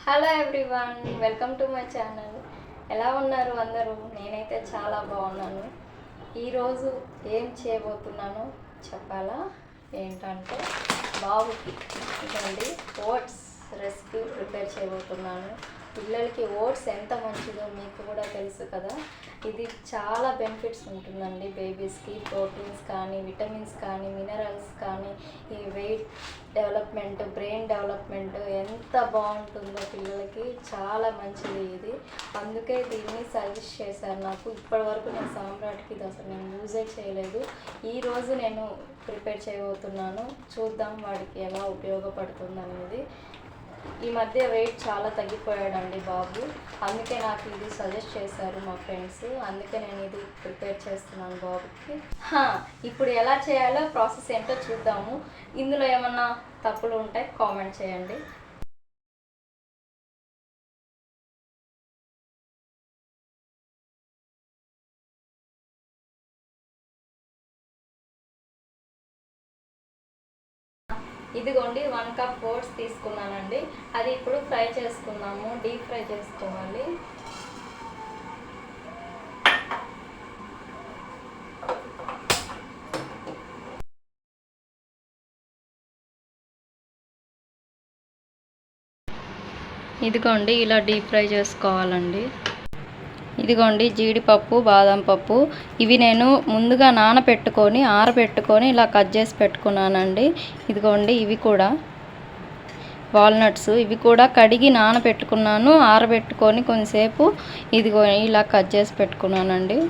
Hello everyone, welcome to my channel. ఎలా ఉన్నారు అందరూ? నేనైతే చాలా బాగున్నాను. ఈరోజు ఏం చేయబోతున్నానో చెప్పాలా? ఏంటంటే బాబుకి ఇదండి ఓట్స్ రెసిపీ ప్రిపేర్ చేయబోతున్నాను. పిల్లలకి ఓట్స్ ఎంత మంచిదో మీకు కూడా తెలుసు కదా. ఇది చాలా బెనిఫిట్స్ ఉంటుందండి బేబీస్కి. ప్రోటీన్స్ కానీ, విటమిన్స్ కానీ, మినరల్స్ కానీ, ఈ వెయిట్ డెవలప్మెంట్, బ్రెయిన్ డెవలప్మెంట్ ఎంత బాగుంటుందో పిల్లలకి. చాలా మంచిది ఇది. అందుకే దీన్ని సజెస్ట్ చేశారు నాకు. ఇప్పటివరకు నేను సామ్రాట్కి ఇది అసలు నేను యూజే చేయలేదు. ఈరోజు నేను ప్రిపేర్ చేయబోతున్నాను. చూద్దాం వాడికి ఎలా ఉపయోగపడుతుంది అనేది. ఈ మధ్య వెయిట్ చాలా తగ్గిపోయాడండి బాబు. అందుకే నాకు ఇది సజెస్ట్ చేశారు మా ఫ్రెండ్స్. అందుకే నేను ఇది ప్రిపేర్ చేస్తున్నాను బాబుకి. ఇప్పుడు ఎలా చేయాలో ప్రాసెస్ ఏంటో చూద్దాము. ఇందులో ఏమన్నా తప్పులు ఉంటే కామెంట్ చేయండి. ఇదిగోండి 1 కప్ ఓట్స్ తీసుకున్నానండి. అది ఇప్పుడు ఫ్రై చేసుకున్నాము, డీప్ ఫ్రై చేసుకోవాలి. ఇదిగోండి ఇలా డీప్ ఫ్రై చేసుకోవాలండి. ఇదిగోండి జీడిపప్పు, బాదం పప్పు, ఇవి నేను ముందుగా నానబెట్టుకొని ఆరబెట్టుకొని ఇలా కట్ చేసి పెట్టుకున్నానండి. ఇదిగోండి ఇవి కూడా వాల్నట్స్, ఇవి కూడా కడిగి నానబెట్టుకున్నాను, ఆరబెట్టుకొని కొంచెంసేపు ఇదిగో ఇలా కట్ చేసి పెట్టుకున్నానండి.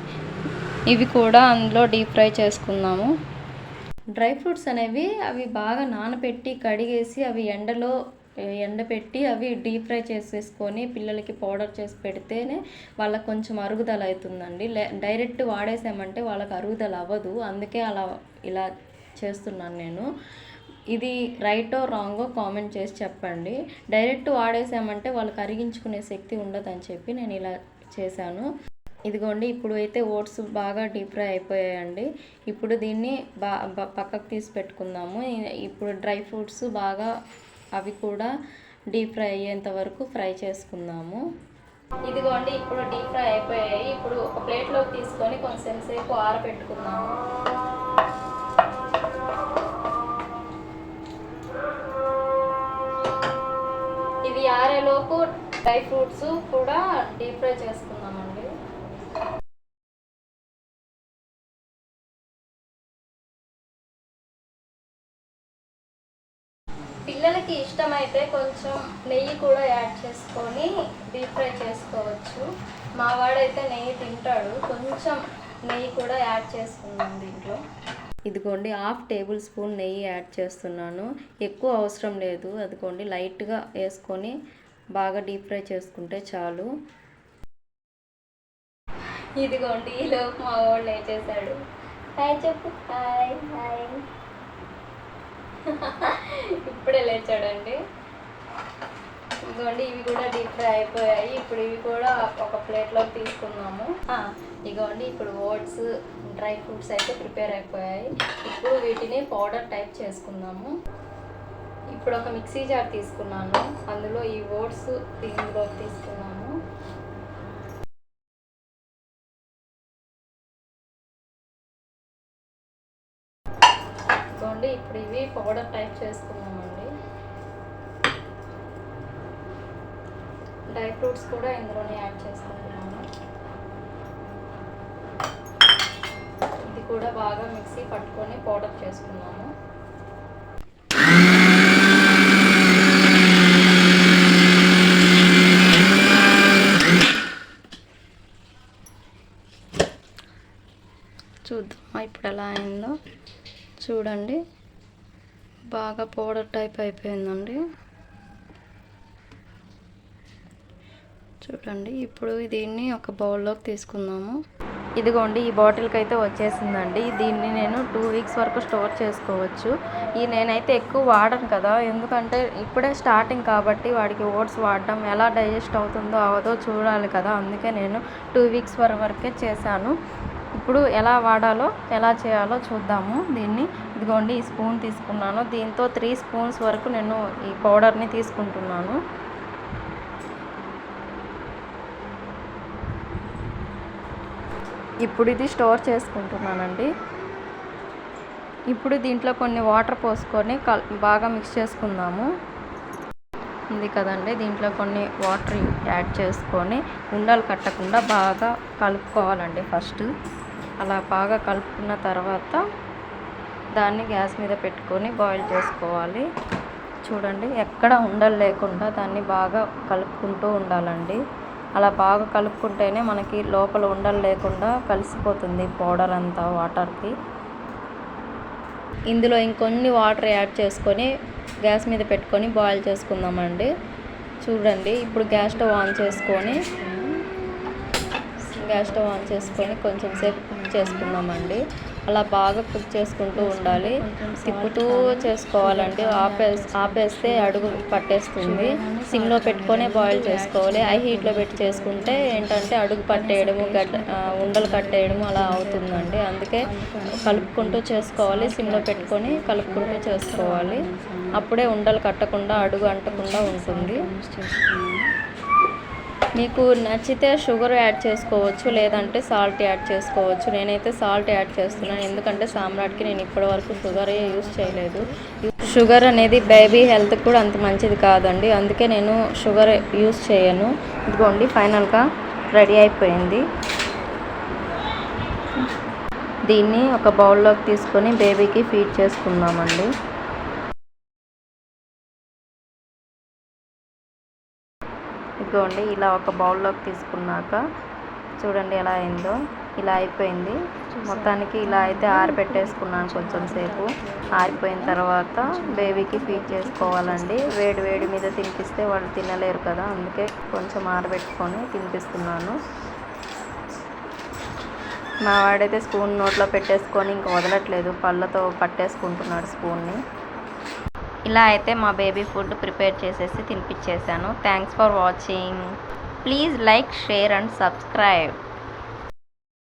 ఇవి కూడా అందులో డీప్ ఫ్రై చేసుకుందాము. డ్రై ఫ్రూట్స్ అనేవి అవి బాగా నానబెట్టి కడిగేసి అవి ఎండపెట్టి అవి డీప్ ఫ్రై చేసేసుకొని పిల్లలకి పౌడర్ చేసి పెడితేనే వాళ్ళకి కొంచెం అరుగుదల అవుతుందండి. డైరెక్ట్ వాడేసామంటే వాళ్ళకి అరుగుదల అవ్వదు. అందుకే ఇలా చేస్తున్నాను నేను. ఇది రైటో రాంగో కామెంట్ చేసి చెప్పండి. డైరెక్ట్ వాడేసామంటే వాళ్ళకి అరిగించుకునే శక్తి ఉండదని చెప్పి నేను ఇలా చేశాను. ఇదిగోండి ఇప్పుడు అయితే ఓట్స్ బాగా డీప్ ఫ్రై అయిపోయాయండి. ఇప్పుడు దీన్ని పక్కకు తీసి పెట్టుకుందాము. ఇప్పుడు డ్రై ఫ్రూట్స్ బాగా అవి కూడా డీప్ ఫ్రై అయ్యేంత వరకు ఫ్రై చేసుకుందాము. ఇదిగోండి ఇప్పుడు డీప్ ఫ్రై అయిపోయాయి. ఇప్పుడు ఒక ప్లేట్లోకి తీసుకొని కొంచెం సేపు ఆరబెట్టుకుందాము. ఇవి ఆరేలోపు డ్రై ఫ్రూట్స్ కూడా డీప్ ఫ్రై చేసుకుందామండి. పిల్లలకి ఇష్టమైతే కొంచెం నెయ్యి కూడా యాడ్ చేసుకొని డీప్ ఫ్రై చేసుకోవచ్చు. మా వాడైతే నెయ్యి తింటాడు. కొంచెం నెయ్యి కూడా యాడ్ చేసుకున్నాం దీంట్లో. ఇదిగోండి 1/2 టేబుల్ స్పూన్ నెయ్యి యాడ్ చేస్తున్నాను. ఎక్కువ అవసరం లేదు. అదిగోండి లైట్గా వేసుకొని బాగా డీప్ ఫ్రై చేసుకుంటే చాలు. ఇదిగోండి ఈలోపు మా వాడు లేచేసాడు. హాయ్ చెప్పు. Hi hi. ఇప్పుడే లేచాడండి. ఇదిగోండి ఇవి కూడా డీప్ ఫ్రై అయిపోయాయి. ఇప్పుడు ఇవి కూడా ఒక ప్లేట్లోకి తీసుకున్నాము. ఇదిగోండి ఇప్పుడు ఓట్స్, డ్రై ఫ్రూట్స్ అయితే ప్రిపేర్ అయిపోయాయి. ఇప్పుడు వీటిని పౌడర్ టైప్ చేసుకుందాము. ఇప్పుడు ఒక మిక్సీ జార్ తీసుకున్నాను. అందులో ఈ ఓట్స్ ఇందులో తీసుకున్నాము. ఇప్పుడు ఇవి పౌడర్ టైప్ చేసుకున్నామండి. డ్రై ఫ్రూట్స్ కూడా ఇందులోనే యాడ్ చేసుకుంటున్నాము. ఇది కూడా బాగా మిక్సీ పట్టుకొని పౌడర్ చేసుకున్నాము. చూద్దాం ఇప్పుడు ఎలా అయిందో. చూడండి బాగా పౌడర్ టైప్ అయిపోయిందండి. చూడండి ఇప్పుడు దీన్ని ఒక బౌల్లోకి తీసుకుందాము. ఇదిగోండి ఈ బాటిల్కి అయితే వచ్చేసిందండి. దీన్ని నేను 2 వీక్స్ వరకు స్టోర్ చేసుకోవచ్చు. నేనైతే ఎక్కువ వాడను కదా, ఎందుకంటే ఇప్పుడే స్టార్టింగ్ కాబట్టి వాడికి ఓట్స్ వాడడం ఎలా డైజెస్ట్ అవుతుందో అవదో చూడాలి కదా. అందుకే నేను 2 వీక్స్ వరకే చేశాను. ఇప్పుడు ఎలా వాడాలో ఎలా చేయాలో చూద్దాము దీన్ని. ఇదిగోండి ఈ స్పూన్ తీసుకున్నాను. దీంతో 3 స్పూన్స్ వరకు నేను ఈ పౌడర్ని తీసుకుంటున్నాను. ఇప్పుడు ఇది స్టోర్ చేసుకుంటున్నానండి. ఇప్పుడు దీంట్లో కొన్ని వాటర్ పోసుకొని బాగా మిక్స్ చేసుకుందాము. ఉంది కదండి, దీంట్లో కొన్ని వాటర్ యాడ్ చేసుకొని ఉండలు కట్టకుండా బాగా కలుపుకోవాలండి. ఫస్ట్ అలా బాగా కలుపుకున్న తర్వాత దాన్ని గ్యాస్ మీద పెట్టుకొని బాయిల్ చేసుకోవాలి. చూడండి, ఎక్కడ ఉండలు లేకుండా దాన్ని బాగా కలుపుకుంటూ ఉండాలండి. అలా బాగా కలుపుకుంటేనే మనకి లోపల ఉండలు లేకుండా కలిసిపోతుంది పౌడర్ అంతా వాటర్కి. ఇందులో ఇంకొన్ని వాటర్ యాడ్ చేసుకొని గ్యాస్ మీద పెట్టుకొని బాయిల్ చేసుకుందామండి. చూడండి, ఇప్పుడు గ్యాస్ స్టవ్ ఆన్ చేసుకొని కొంచెం సేపు కుక్ చేసుకుందామండి. అలా బాగా కుక్ చేసుకుంటూ ఉండాలి, తిప్పుతూ చేసుకోవాలండి. ఆపేస్తే అడుగు పట్టేస్తుంది. సిమ్లో పెట్టుకొని బాయిల్ చేసుకోవాలి. హై హీట్లో పెట్టి చేసుకుంటే ఏంటంటే అడుగు పట్టేయడము, ఉండలు కట్టేయడము అలా అవుతుందండి. అందుకే కలుపుకుంటూ చేసుకోవాలి, సిమ్లో పెట్టుకొని కలుపుకుంటూ చేసుకోవాలి. అప్పుడే ఉండలు కట్టకుండా అడుగు అంటకుండా ఉంటుంది. మీకు నచ్చితే షుగర్ యాడ్ చేసుకోవచ్చు, లేదంటే సాల్ట్ యాడ్ చేసుకోవచ్చు. నేనైతే సాల్ట్ యాడ్ చేస్తున్నాను, ఎందుకంటే సామ్రాట్కి నేను ఇప్పటివరకు షుగరే యూస్ చేయలేదు. షుగర్ అనేది బేబీ హెల్త్కి కూడా అంత మంచిది కాదండి, అందుకే నేను షుగర్ యూస్ చేయను. ఇదిగోండి, ఫైనల్గా రెడీ అయిపోయింది. దీన్ని ఒక బౌల్లోకి తీసుకొని బేబీకి ఫీడ్ చేసుకుందామండి. ఇదిగోండి, ఇలా ఒక బౌల్లోకి తీసుకున్నాక చూడండి ఎలా అయిందో. ఇలా అయిపోయింది మొత్తానికి. ఇలా అయితే ఆరబెట్టేసుకున్నాను కొంచెం సేపు. ఆరిపోయిన తర్వాత బేబీకి ఫీడ్ చేసుకోవాలండి. వేడి మీద తినిపిస్తే వాళ్ళు తినలేరు కదా, అందుకే కొంచెం ఆరబెట్టుకొని తినిపిస్తున్నాను. మా వాడైతే స్పూన్ నోట్లో పెట్టేసుకొని ఇంక వదలట్లేదు, పళ్ళతో పట్టేసుకుంటున్నాడు స్పూన్ని. ఇలా అయితే మా బేబీ ఫుడ్ ప్రిపేర్ చేసేసి తినిపించేశాను. Thanks for watching. Please like, share and subscribe.